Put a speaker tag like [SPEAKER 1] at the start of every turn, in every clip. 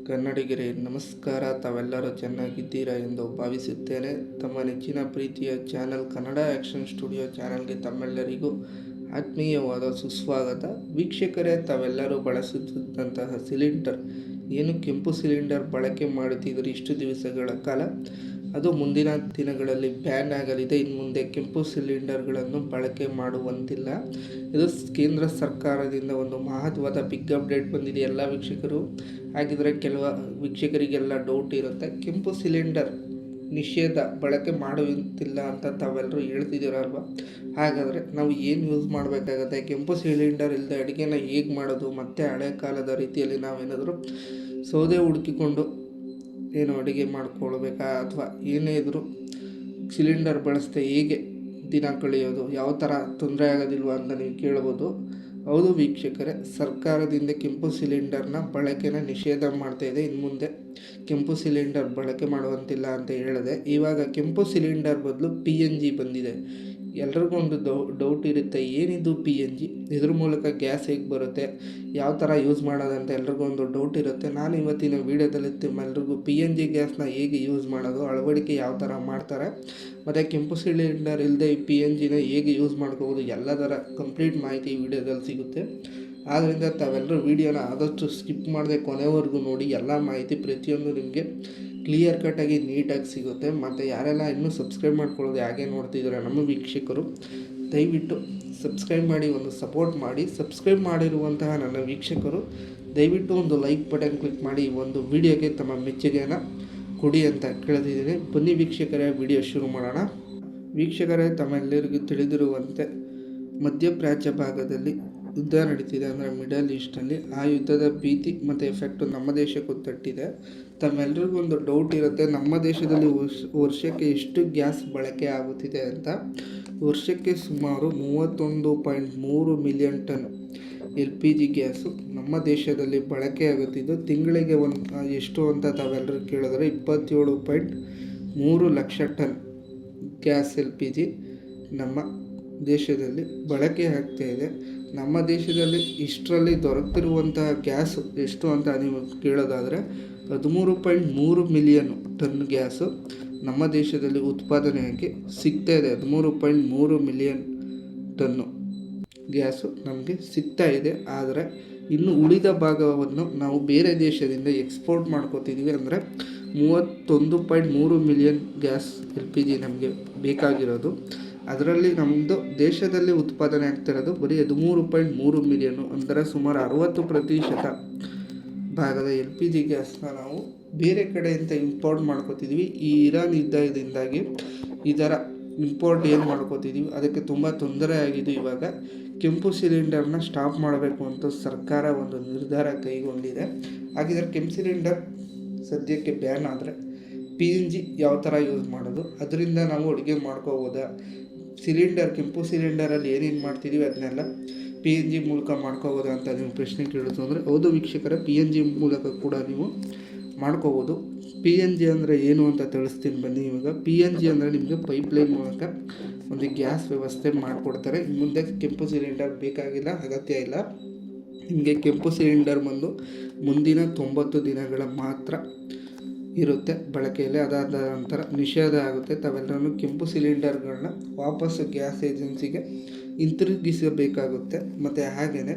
[SPEAKER 1] ಕನ್ನಡಿಗರೇ ನಮಸ್ಕಾರ. ತಾವೆಲ್ಲರೂ ಚೆನ್ನಾಗಿದ್ದೀರಾ ಎಂದು ಭಾವಿಸುತ್ತೇನೆ. ತಮ್ಮ ನೆಚ್ಚಿನ ಪ್ರೀತಿಯ ಚಾನಲ್ ಕನ್ನಡ ಆ್ಯಕ್ಷನ್ ಸ್ಟುಡಿಯೋ ಚಾನಲ್ಗೆ ತಮ್ಮೆಲ್ಲರಿಗೂ ಆತ್ಮೀಯವಾದ ಸುಸ್ವಾಗತ. ವೀಕ್ಷಕರೇ, ತಾವೆಲ್ಲರೂ ಬಳಸುತ್ತಿದ್ದಂತಹ ಸಿಲಿಂಡರ್ ಏನು ಕೆಂಪು ಸಿಲಿಂಡರ್ ಬಳಕೆ ಮಾಡುತ್ತಿದ್ದರು ಇಷ್ಟು ದಿವಸಗಳ ಕಾಲ, ಅದು ಮುಂದಿನ ದಿನಗಳಲ್ಲಿ ಬ್ಯಾನ್ ಆಗಲಿದೆ. ಇನ್ನು ಮುಂದೆ ಕೆಂಪು ಸಿಲಿಂಡರ್ಗಳನ್ನು ಬಳಕೆ ಮಾಡುವಂತಿಲ್ಲ. ಇದು ಕೇಂದ್ರ ಸರ್ಕಾರದಿಂದ ಒಂದು ಮಹತ್ವದ ಬಿಗ್ ಅಪ್ಡೇಟ್ ಬಂದಿದೆ ಎಲ್ಲ ವೀಕ್ಷಕರು. ಹಾಗಿದ್ರೆ ಕೆಲವು ವೀಕ್ಷಕರಿಗೆಲ್ಲ ಡೌಟ್ ಇರುತ್ತೆ, ಕೆಂಪು ಸಿಲಿಂಡರ್ ನಿಷೇಧ ಬಳಕೆ ಮಾಡುವಂತಿಲ್ಲ ಅಂತ ತಾವೆಲ್ಲರೂ ಹೇಳ್ತಿದ್ದೀರಲ್ವ. ಹಾಗಾದರೆ ನಾವು ಏನು ಯೂಸ್ ಮಾಡಬೇಕಾಗತ್ತೆ? ಕೆಂಪು ಸಿಲಿಂಡರ್ ಇಲ್ಲದೆ ಅಡುಗೆನ ಹೇಗೆ ಮಾಡೋದು? ಮತ್ತು ಹಳೆ ಕಾಲದ ರೀತಿಯಲ್ಲಿ ನಾವೇನಾದರೂ ಸೌದೆ ಹುಡುಕಿಕೊಂಡು ಏನು ಅಡುಗೆ ಮಾಡ್ಕೊಳ್ಬೇಕಾ, ಅಥವಾ ಏನೇ ಇದ್ದರೂ ಸಿಲಿಂಡರ್ ಬಳಸದೆ ಹೇಗೆ ದಿನ ಕಳೆಯೋದು, ಯಾವ ಥರ ತೊಂದರೆ ಆಗೋದಿಲ್ವ ಅಂತ ನೀವು ಕೇಳ್ಬೋದು. ಹೌದು ವೀಕ್ಷಕರೇ, ಸರ್ಕಾರದಿಂದ ಕೆಂಪು ಸಿಲಿಂಡರ್ನ ಬಳಕೆನ ನಿಷೇಧ ಮಾಡ್ತಾಯಿದೆ. ಇನ್ನು ಮುಂದೆ ಕೆಂಪು ಸಿಲಿಂಡರ್ ಬಳಕೆ ಮಾಡುವಂತಿಲ್ಲ ಅಂತ ಹೇಳಿದೆ. ಇವಾಗ ಕೆಂಪು ಸಿಲಿಂಡರ್ ಬದಲು PNG ಬಂದಿದೆ. ಎಲ್ರಿಗೂ ಒಂದು ಡೌಟ್ ಇರುತ್ತೆ, ಏನಿದು PNG, ಇದ್ರ ಮೂಲಕ ಗ್ಯಾಸ್ ಹೇಗೆ ಬರುತ್ತೆ, ಯಾವ ಥರ ಯೂಸ್ ಮಾಡೋದಂತ ಎಲ್ರಿಗೂ ಒಂದು ಡೌಟ್ ಇರುತ್ತೆ. ನಾನು ಇವತ್ತಿನ ವೀಡಿಯೋದಲ್ಲಿ ನಿಮ್ಮೆಲ್ರಿಗೂ PNG ಗ್ಯಾಸ್ನ ಹೇಗೆ ಯೂಸ್ ಮಾಡೋದು, ಅಳವಡಿಕೆ ಯಾವ ಥರ ಮಾಡ್ತಾರೆ, ಮತ್ತು ಕೆಂಪು ಸಿಲಿಂಡರ್ ಇಲ್ಲದೆ ಈ PNGನ ಹೇಗೆ ಯೂಸ್ ಮಾಡ್ಕೋಬೋದು, ಎಲ್ಲದರ ಕಂಪ್ಲೀಟ್ ಮಾಹಿತಿ ಈ ವಿಡಿಯೋದಲ್ಲಿ ಸಿಗುತ್ತೆ. ಆದ್ದರಿಂದ ತಾವೆಲ್ಲರೂ ವೀಡಿಯೋನ ಆದಷ್ಟು ಸ್ಕಿಪ್ ಮಾಡದೆ ಕೊನೆವರೆಗೂ ನೋಡಿ. ಎಲ್ಲ ಮಾಹಿತಿ ಪ್ರತಿಯೊಂದು ನಿಮಗೆ ಕ್ಲಿಯರ್ ಕಟ್ಟಾಗಿ ನೀಟಾಗಿ ಸಿಗುತ್ತೆ. ಮತ್ತು ಯಾರೆಲ್ಲ ಇನ್ನೂ ಸಬ್ಸ್ಕ್ರೈಬ್ ಮಾಡ್ಕೊಳ್ಳೋದು ಹಾಗೆ ನೋಡ್ತಿದ್ದಾರೆ ನಮ್ಮ ವೀಕ್ಷಕರು, ದಯವಿಟ್ಟು ಸಬ್ಸ್ಕ್ರೈಬ್ ಮಾಡಿ, ಒಂದು ಸಪೋರ್ಟ್ ಮಾಡಿ. ಸಬ್ಸ್ಕ್ರೈಬ್ ಮಾಡಿರುವಂತಹ ನನ್ನ ವೀಕ್ಷಕರು ದಯವಿಟ್ಟು ಒಂದು ಲೈಕ್ ಬಟನ್ ಕ್ಲಿಕ್ ಮಾಡಿ ಒಂದು ವಿಡಿಯೋಗೆ ತಮ್ಮ ಮೆಚ್ಚುಗೆಯನ್ನು ಕೊಡಿ ಅಂತ ಕೇಳ್ತಿದ್ದೀನಿ. ಬನ್ನಿ ವೀಕ್ಷಕರೇ, ವಿಡಿಯೋ ಶುರು ಮಾಡೋಣ. ವೀಕ್ಷಕರೇ, ತಮ್ಮೆಲ್ಲರಿಗೂ ತಿಳಿದಿರುವಂತೆ ಮಧ್ಯಪ್ರಾಚ್ಯ ಭಾಗದಲ್ಲಿ ಯುದ್ಧ ನಡೀತಿದೆ, ಅಂದರೆ ಮಿಡಲ್ ಈಸ್ಟಲ್ಲಿ. ಆ ಯುದ್ಧದ ಭೀತಿ ಮತ್ತು ಎಫೆಕ್ಟು ನಮ್ಮ ದೇಶಕ್ಕೂ ತಟ್ಟಿದೆ. ತಮ್ಮೆಲ್ಲರಿಗೂ ಒಂದು ಡೌಟ್ ಇರುತ್ತೆ, ನಮ್ಮ ದೇಶದಲ್ಲಿ ವರ್ಷಕ್ಕೆ ಎಷ್ಟು ಗ್ಯಾಸ್ ಬಳಕೆ ಆಗುತ್ತಿದೆ ಅಂತ. ವರ್ಷಕ್ಕೆ ಸುಮಾರು 31.3 ಮಿಲಿಯನ್ ಟನ್ LPG ಗ್ಯಾಸು ನಮ್ಮ ದೇಶದಲ್ಲಿ ಬಳಕೆ ಆಗುತ್ತಿದ್ದು, ತಿಂಗಳಿಗೆ ಎಷ್ಟು ಅಂತ ತಾವೆಲ್ಲರೂ ಕೇಳಿದ್ರೆ 27.3 ಲಕ್ಷ ಟನ್ ಗ್ಯಾಸ್ LPG ನಮ್ಮ ದೇಶದಲ್ಲಿ ಬಳಕೆ ಆಗ್ತಾಯಿದೆ. ನಮ್ಮ ದೇಶದಲ್ಲಿ ಇಷ್ಟರಲ್ಲಿ ದೊರಕ್ತಿರುವಂತಹ ಗ್ಯಾಸು ಎಷ್ಟು ಅಂತ ನೀವು ಕೇಳೋದಾದರೆ 13.3 ಮಿಲಿಯನ್ ಟನ್ ಗ್ಯಾಸು ನಮ್ಮ ದೇಶದಲ್ಲಿ ಉತ್ಪಾದನೆಯಾಗಿ ಸಿಗ್ತಾಯಿದೆ. 13.3 ಮಿಲಿಯನ್ ಟನ್ನು ಗ್ಯಾಸು ನಮಗೆ ಸಿಗ್ತಾ ಇದೆ. ಆದರೆ ಇನ್ನು ಉಳಿದ ಭಾಗವನ್ನು ನಾವು ಬೇರೆ ದೇಶದಿಂದ ಎಕ್ಸ್ಪೋರ್ಟ್ ಮಾಡ್ಕೋತಿದ್ದೀವಿ. ಅಂದರೆ 31.3 ಮಿಲಿಯನ್ ಗ್ಯಾಸ್ LPG ನಮಗೆ ಬೇಕಾಗಿರೋದು. ಅದರಲ್ಲಿ ನಮ್ಮದು ದೇಶದಲ್ಲಿ ಉತ್ಪಾದನೆ ಆಗ್ತಿರೋದು ಬರೀ 13.3 ಮಿಲಿಯನು, ಅಂದರೆ ಸುಮಾರು 60% ಭಾಗದ LPG ಗ್ಯಾಸ್ನ ನಾವು ಬೇರೆ ಕಡೆಯಿಂದ ಇಂಪೋರ್ಟ್ ಮಾಡ್ಕೋತಿದ್ವಿ. ಈ ಇರಾನ್ ಯುದ್ಧದಿಂದಾಗಿ ಇದರ ಇಂಪೋರ್ಟ್ ಏನು ಮಾಡ್ಕೋತಿದ್ದೀವಿ ಅದಕ್ಕೆ ತುಂಬ ತೊಂದರೆ ಆಗಿದೆ. ಇವಾಗ ಕೆಂಪು ಸಿಲಿಂಡರ್ನ ಸ್ಟಾಪ್ ಮಾಡಬೇಕು ಅಂತ ಸರ್ಕಾರ ಒಂದು ನಿರ್ಧಾರ ಕೈಗೊಂಡಿದೆ. ಹಾಗಿದ್ರೆ ಕೆಂಪು ಸಿಲಿಂಡರ್ ಸದ್ಯಕ್ಕೆ ಬ್ಯಾನ್ ಆದರೆ PNG ಯಾವ ಥರ ಯೂಸ್ ಮಾಡೋದು, ಅದರಿಂದ ನಾವು ಅಡುಗೆ ಮಾಡ್ಕೋಬೋದಾ, ಸಿಲಿಂಡರ್ ಕೆಂಪು ಸಿಲಿಂಡರಲ್ಲಿ ಏನೇನು ಮಾಡ್ತಿದ್ದೀವಿ ಅದನ್ನೆಲ್ಲ PNG ಮೂಲಕ ಮಾಡ್ಕೋಬೋದಾ ಅಂತ ನೀವು ಪ್ರಶ್ನೆ ಕೇಳೋದು. ಅಂದರೆ ಹೌದು ವೀಕ್ಷಕರೇ, PNG ಮೂಲಕ ಕೂಡ ನೀವು ಮಾಡ್ಕೋಬೋದು. PNG ಅಂದರೆ ಏನು ಅಂತ ತಿಳಿಸ್ತೀನಿ ಬನ್ನಿ. ಇವಾಗ PNG ಅಂದರೆ ನಿಮಗೆ ಪೈಪ್ಲೈನ್ ಮೂಲಕ ಒಂದು ಗ್ಯಾಸ್ ವ್ಯವಸ್ಥೆ ಮಾಡಿಕೊಡ್ತಾರೆ. ಮುಂದೆ ಕೆಂಪು ಸಿಲಿಂಡರ್ ಬೇಕಾಗಿಲ್ಲ, ಅಗತ್ಯ ಇಲ್ಲ. ನಿಮಗೆ ಕೆಂಪು ಸಿಲಿಂಡರ್ ಬಂದು ಮುಂದಿನ 90 ದಿನಗಳ ಮಾತ್ರ ಇರುತ್ತೆ ಬಳಕೆಯಲ್ಲಿ. ಅದಾದ ನಂತರ ನಿಷೇಧ ಆಗುತ್ತೆ. ತಾವೆಲ್ಲರೂ ಕೆಂಪು ಸಿಲಿಂಡರ್ಗಳನ್ನ ವಾಪಸ್ಸು ಗ್ಯಾಸ್ ಏಜೆನ್ಸಿಗೆ ಹಿಂತಿರುಗಿಸಬೇಕಾಗುತ್ತೆ. ಮತ್ತು ಹಾಗೆಯೇ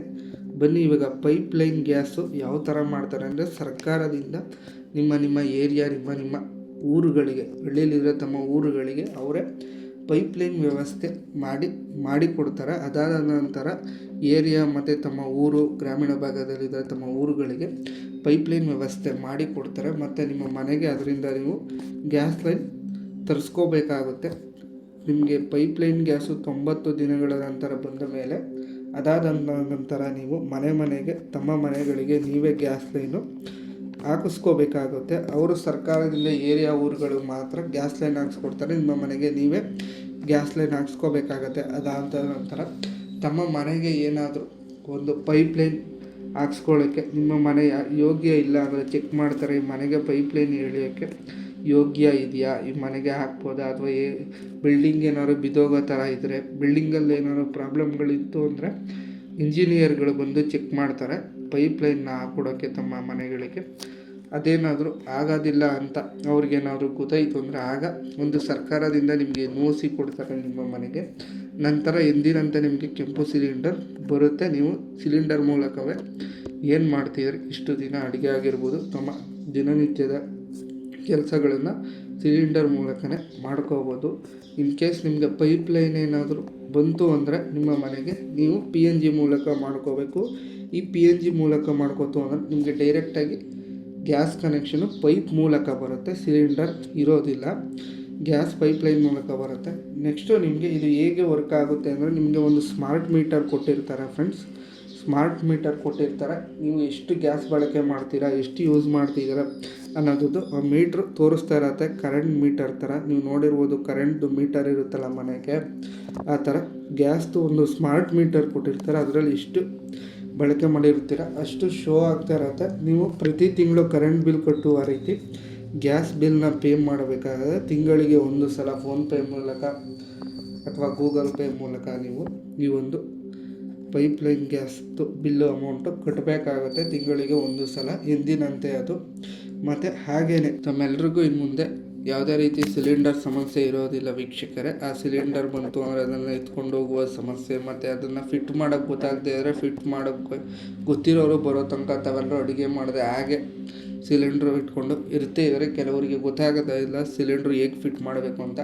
[SPEAKER 1] ಬನ್ನಿ, ಇವಾಗ ಪೈಪ್ಲೈನ್ ಗ್ಯಾಸು ಯಾವ ಥರ ಮಾಡ್ತಾರೆ ಅಂದರೆ, ಸರ್ಕಾರದಿಂದ ನಿಮ್ಮ ಏರಿಯಾ, ನಿಮ್ಮ ಊರುಗಳಿಗೆ, ಹಳ್ಳಿಯಲ್ಲಿರೋ ತಮ್ಮ ಊರುಗಳಿಗೆ ಅವರೇ ಪೈಪ್ಲೈನ್ ವ್ಯವಸ್ಥೆ ಮಾಡಿಕೊಡ್ತಾರೆ. ಅದಾದ ನಂತರ ಏರಿಯಾ ಮತ್ತು ತಮ್ಮ ಊರು, ಗ್ರಾಮೀಣ ಭಾಗದಲ್ಲಿದ್ದ ತಮ್ಮ ಊರುಗಳಿಗೆ ಪೈಪ್ಲೈನ್ ವ್ಯವಸ್ಥೆ ಮಾಡಿಕೊಡ್ತಾರೆ. ಮತ್ತು ನಿಮ್ಮ ಮನೆಗೆ ಅದರಿಂದ ನೀವು ಗ್ಯಾಸ್ ಲೈನ್ ತರಿಸ್ಕೋಬೇಕಾಗುತ್ತೆ. ನಿಮಗೆ ಪೈಪ್ಲೈನ್ ಗ್ಯಾಸು 90 ದಿನಗಳ ನಂತರ ಬಂದ ಮೇಲೆ, ಅದಾದ ನಂತರ ನೀವು ಮನೆಗೆ ತಮ್ಮ ಮನೆಗಳಿಗೆ ನೀವೇ ಗ್ಯಾಸ್ ಲೈನು ಹಾಕಿಸ್ಕೋಬೇಕಾಗುತ್ತೆ. ಅವರು ಸರ್ಕಾರದಿಂದ ಏರಿಯಾ ಊರುಗಳಿಗೆ ಮಾತ್ರ ಗ್ಯಾಸ್ ಲೈನ್ ಹಾಕ್ಸ್ಕೊಡ್ತಾರೆ. ನಿಮ್ಮ ಮನೆಗೆ ನೀವೇ ಗ್ಯಾಸ್ ಲೈನ್ ಹಾಕ್ಸ್ಕೋಬೇಕಾಗತ್ತೆ. ಅದಾದ ನಂತರ ತಮ್ಮ ಮನೆಗೆ ಏನಾದರೂ ಒಂದು ಪೈಪ್ಲೈನ್ ಹಾಕ್ಸ್ಕೊಳ್ಳೋಕ್ಕೆ ನಿಮ್ಮ ಮನೆ ಯೋಗ್ಯ ಇಲ್ಲ ಅಂದರೆ ಚೆಕ್ ಮಾಡ್ತಾರೆ. ಈ ಮನೆಗೆ ಪೈಪ್ಲೈನ್ ಎಳೆಯೋಕ್ಕೆ ಯೋಗ್ಯ ಇದೆಯಾ, ಈ ಮನೆಗೆ ಹಾಕ್ಬೋದಾ, ಅಥವಾ ಬಿಲ್ಡಿಂಗ್ ಏನಾದ್ರು ಬಿದ್ದೋಗೋ ಥರ ಇದ್ದರೆ, ಬಿಲ್ಡಿಂಗಲ್ಲಿ ಏನಾದ್ರು ಪ್ರಾಬ್ಲಮ್ಗಳಿತ್ತು ಅಂದರೆ ಇಂಜಿನಿಯರ್ಗಳು ಬಂದು ಚೆಕ್ ಮಾಡ್ತಾರೆ ಪೈಪ್ಲೈನ್ನ ಹಾಕ್ಕೊಡೋಕ್ಕೆ ತಮ್ಮ ಮನೆಗಳಿಗೆ. ಅದೇನಾದರೂ ಆಗೋದಿಲ್ಲ ಅಂತ ಅವ್ರಿಗೇನಾದರೂ ಗೊತ್ತಾಯಿತು ಅಂದರೆ ಆಗ ಒಂದು ಸರ್ಕಾರದಿಂದ ನಿಮಗೆ ನೋಸಿ ಕೊಡ್ತಾರೆ ನಿಮ್ಮ ಮನೆಗೆ. ನಂತರ ಎಂದಿನಂತೆ ನಿಮಗೆ ಕೆಂಪು ಸಿಲಿಂಡರ್ ಬರುತ್ತೆ. ನೀವು ಸಿಲಿಂಡರ್ ಮೂಲಕವೇ ಏನು ಮಾಡ್ತಿದ್ರೆ ಇಷ್ಟು ದಿನ ಅಡುಗೆ ಆಗಿರ್ಬೋದು, ತಮ್ಮ ದಿನನಿತ್ಯದ ಕೆಲಸಗಳನ್ನು ಸಿಲಿಂಡರ್ ಮೂಲಕನೇ ಮಾಡ್ಕೋಬೋದು. ಇನ್ ಕೇಸ್ ನಿಮಗೆ ಪೈಪ್ಲೈನ್ ಏನಾದರೂ ಬಂತು ಅಂದರೆ ನಿಮ್ಮ ಮನೆಗೆ ನೀವು PNG ಮೂಲಕ ಮಾಡ್ಕೋಬೇಕು. ಈ PNG ಮೂಲಕ ಮಾಡ್ಕೋತು ಅಂದರೆ ನಿಮಗೆ ಡೈರೆಕ್ಟಾಗಿ ಗ್ಯಾಸ್ ಕನೆಕ್ಷನು ಪೈಪ್ ಮೂಲಕ ಬರುತ್ತೆ, ಸಿಲಿಂಡರ್ ಇರೋದಿಲ್ಲ, ಗ್ಯಾಸ್ ಪೈಪ್ಲೈನ್ ಮೂಲಕ ಬರುತ್ತೆ. ನೆಕ್ಸ್ಟು ನಿಮಗೆ ಇದು ಹೇಗೆ ವರ್ಕ್ ಆಗುತ್ತೆ ಅಂದರೆ ನಿಮಗೆ ಒಂದು ಸ್ಮಾರ್ಟ್ ಮೀಟರ್ ಕೊಟ್ಟಿರ್ತಾರೆ ಫ್ರೆಂಡ್ಸ್. ಸ್ಮಾರ್ಟ್ ಮೀಟರ್ ಕೊಟ್ಟಿರ್ತಾರೆ. ನೀವು ಎಷ್ಟು ಗ್ಯಾಸ್ ಬಳಕೆ ಮಾಡ್ತೀರಾ, ಎಷ್ಟು ಯೂಸ್ ಮಾಡ್ತಿದ್ದೀರಾ ಅನ್ನೋದು ಆ ಮೀಟ್ರ್ ತೋರಿಸ್ತಾ ಇರತ್ತೆ. ಕರೆಂಟ್ ಮೀಟರ್ ಥರ ನೀವು ನೋಡಿರ್ಬೋದು, ಕರೆಂಟ್ದು ಮೀಟರ್ ಇರುತ್ತಲ್ಲ ಮನೆಗೆ, ಆ ಥರ ಗ್ಯಾಸ್ದು ಒಂದು ಸ್ಮಾರ್ಟ್ ಮೀಟರ್ ಕೊಟ್ಟಿರ್ತಾರೆ. ಅದರಲ್ಲಿ ಎಷ್ಟು ಬಳಕೆ ಮಾಡಿರ್ತೀರ ಅಷ್ಟು ಶೋ ಆಗ್ತಾ ಇರತ್ತೆ. ನೀವು ಪ್ರತಿ ತಿಂಗಳು ಕರೆಂಟ್ ಬಿಲ್ ಕಟ್ಟುವ ರೀತಿ ಗ್ಯಾಸ್ ಬಿಲ್ನ ಪೇ ಮಾಡಬೇಕಾಗುತ್ತೆ. ತಿಂಗಳಿಗೆ ಒಂದು ಸಲ ಫೋನ್ಪೇ ಮೂಲಕ ಅಥವಾ ಗೂಗಲ್ ಪೇ ಮೂಲಕ ನೀವು ಈ ಒಂದು ಪೈಪ್ಲೈನ್ ಗ್ಯಾಸ್ದು ಬಿಲ್ಲು ಅಮೌಂಟು ಕಟ್ಟಬೇಕಾಗುತ್ತೆ ತಿಂಗಳಿಗೆ ಒಂದು ಸಲ, ಎಂದಿನಂತೆ ಅದು. ಮತ್ತು ಹಾಗೆಯೇ ತಮ್ಮೆಲ್ರಿಗೂ ಇನ್ನು ಮುಂದೆ ಯಾವುದೇ ರೀತಿ ಸಿಲಿಂಡರ್ ಸಮಸ್ಯೆ ಇರೋದಿಲ್ಲ ವೀಕ್ಷಕರೇ. ಆ ಸಿಲಿಂಡರ್ ಬಂತು ಅಂದರೆ ಅದನ್ನು ಎತ್ಕೊಂಡು ಹೋಗುವ ಸಮಸ್ಯೆ, ಮತ್ತು ಅದನ್ನು ಫಿಟ್ ಮಾಡೋಕ್ಕೆ ಗೊತ್ತಾಗದೇ ಇದ್ದರೆ ಫಿಟ್ ಮಾಡೋಕ್ಕೆ ಗೊತ್ತಿರೋರು ಬರೋ ತನಕ ತಾವೆಲ್ಲರೂ ಅಡುಗೆ ಮಾಡಿದೆ ಹಾಗೆ ಸಿಲಿಂಡ್ರು ಇಟ್ಕೊಂಡು ಇರ್ತಿದ್ದಾರೆ. ಕೆಲವರಿಗೆ ಗೊತ್ತಾಗೋದೇ ಇಲ್ಲ ಸಿಲಿಂಡ್ರು ಹೇಗೆ ಫಿಟ್ ಮಾಡಬೇಕು ಅಂತ.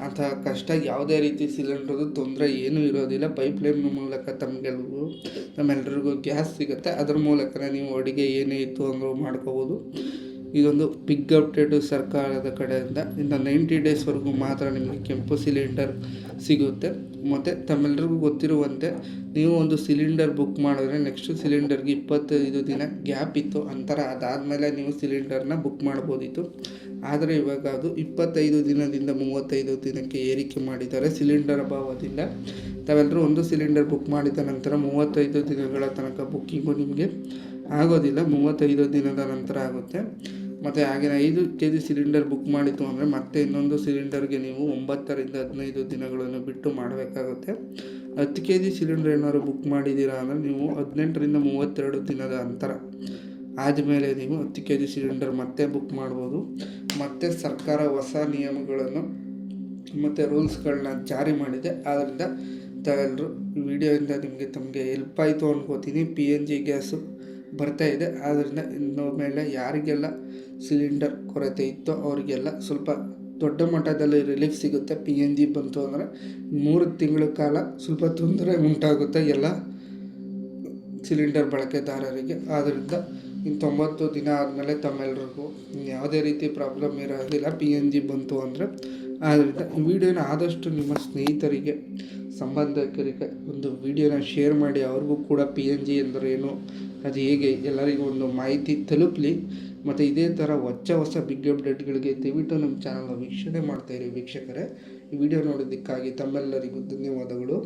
[SPEAKER 1] ಅಂತಹ ಕಷ್ಟ ಯಾವುದೇ ರೀತಿ ಸಿಲಿಂಡ್ರದ್ದು ತೊಂದರೆ ಏನೂ ಇರೋದಿಲ್ಲ. ಪೈಪ್ಲೈನ್ ಮೂಲಕ ತಮ್ಮೆಲ್ಲರಿಗೂ ಗ್ಯಾಸ್ ಸಿಗುತ್ತೆ. ಅದ್ರ ಮೂಲಕನೇ ನೀವು ಅಡುಗೆ ಏನೇ ಇತ್ತು ಅಂದರೂ ಮಾಡ್ಕೋಬೋದು. ಇದೊಂದು ಬಿಗ್ ಅಪ್ಡೇಟು ಸರ್ಕಾರದ ಕಡೆಯಿಂದ. ಇನ್ನು 90 ಡೇಸ್ವರೆಗೂ ಮಾತ್ರ ನಿಮಗೆ ಕೆಂಪು ಸಿಲಿಂಡರ್ ಸಿಗುತ್ತೆ. ಮತ್ತು ತಮ್ಮೆಲ್ಲರಿಗೂ ಗೊತ್ತಿರುವಂತೆ ನೀವು ಒಂದು ಸಿಲಿಂಡರ್ ಬುಕ್ ಮಾಡಿದ್ರೆ ನೆಕ್ಸ್ಟ್ ಸಿಲಿಂಡರ್ಗೆ 25 ದಿನ ಗ್ಯಾಪ್ ಇತ್ತು ಅಂತರ. ಅದಾದಮೇಲೆ ನೀವು ಸಿಲಿಂಡರ್ನ ಬುಕ್ ಮಾಡ್ಬೋದಿತ್ತು. ಆದರೆ ಇವಾಗ ಅದು 25 ದಿನದಿಂದ 35 ದಿನಕ್ಕೆ ಏರಿಕೆ ಮಾಡಿದ್ದಾರೆ ಸಿಲಿಂಡರ್ ಅಭಾವದಿಂದ. ತಾವೆಲ್ಲರೂ ಒಂದು ಸಿಲಿಂಡರ್ ಬುಕ್ ಮಾಡಿದ ನಂತರ 35 ದಿನಗಳ ತನಕ ಬುಕ್ಕಿಂಗು ನಿಮಗೆ ಆಗೋದಿಲ್ಲ, 35 ದಿನದ ನಂತರ ಆಗುತ್ತೆ. ಮತ್ತು ಹಾಗೆಯೇ 5 kg ಸಿಲಿಂಡರ್ ಬುಕ್ ಮಾಡಿತು ಅಂದರೆ ಮತ್ತೆ ಇನ್ನೊಂದು ಸಿಲಿಂಡರ್ಗೆ ನೀವು 9 ರಿಂದ 15 ದಿನಗಳನ್ನು ಬಿಟ್ಟು ಮಾಡಬೇಕಾಗುತ್ತೆ. 10 kg ಸಿಲಿಂಡರ್ ಏನಾದ್ರು ಬುಕ್ ಮಾಡಿದ್ದೀರಾ ಅಂದರೆ ನೀವು 18 ರಿಂದ 32 ದಿನದ ಅಂತರ ಆದಮೇಲೆ ನೀವು 10 kg ಸಿಲಿಂಡರ್ ಮತ್ತೆ ಬುಕ್ ಮಾಡ್ಬೋದು. ಮತ್ತು ಸರ್ಕಾರ ಹೊಸ ನಿಯಮಗಳನ್ನು ಮತ್ತು ರೂಲ್ಸ್ಗಳನ್ನ ಜಾರಿ ಮಾಡಿದೆ. ಆದ್ದರಿಂದ ತಾವೆಲ್ಲರೂ ಈ ವಿಡಿಯೋಯಿಂದ ತಮಗೆ ಹೆಲ್ಪ್ ಆಯಿತು ಅನ್ಕೋತೀನಿ. PNG ಗ್ಯಾಸು ಬರ್ತಾಯಿದೆ. ಆದ್ದರಿಂದ ಇನ್ನು ಮೇಲೆ ಯಾರಿಗೆಲ್ಲ ಸಿಲಿಂಡರ್ ಕೊರತೆ ಇತ್ತೋ ಅವರಿಗೆಲ್ಲ ಸ್ವಲ್ಪ ದೊಡ್ಡ ಮಟ್ಟದಲ್ಲಿ ರಿಲೀಫ್ ಸಿಗುತ್ತೆ. PNG ಬಂತು ಅಂದರೆ 3 ತಿಂಗಳ ಕಾಲ ಸ್ವಲ್ಪ ತೊಂದರೆ ಉಂಟಾಗುತ್ತೆ ಎಲ್ಲ ಸಿಲಿಂಡರ್ ಬಳಕೆದಾರರಿಗೆ. ಆದ್ದರಿಂದ ಇನ್ನು 90 ದಿನ ಆದಮೇಲೆ ತಮ್ಮೆಲ್ಲರಿಗೂ ಯಾವುದೇ ರೀತಿ ಪ್ರಾಬ್ಲಮ್ ಇರೋದಿಲ್ಲ PNG ಬಂತು ಅಂದರೆ. ಆದ್ದರಿಂದ ಈ ವಿಡಿಯೋನ ಆದಷ್ಟು ನಿಮ್ಮ ಸ್ನೇಹಿತರಿಗೆ, ಸಂಬಂಧಿಕರಿಗೆ ಒಂದು ವಿಡಿಯೋನ ಶೇರ್ ಮಾಡಿ. ಅವ್ರಿಗೂ ಕೂಡ PNG ಎಂದರೇನು, ಅದು ಹೇಗೆ ಎಲ್ಲರಿಗೂ ಒಂದು ಮಾಹಿತಿ ತಲುಪಲಿ. ಮತ್ತು ಇದೇ ಥರ ಹೊಸ ಬಿಗ್ ಅಪ್ಡೇಟ್ಗಳಿಗೆ ದಯವಿಟ್ಟು ನಮ್ಮ ಚಾನಲ್ನ ವೀಕ್ಷಣೆ ಮಾಡ್ತಾಯಿರಿ ವೀಕ್ಷಕರೇ. ಈ ವಿಡಿಯೋ ನೋಡೋದಕ್ಕಾಗಿ ತಮ್ಮೆಲ್ಲರಿಗೂ ಧನ್ಯವಾದಗಳು.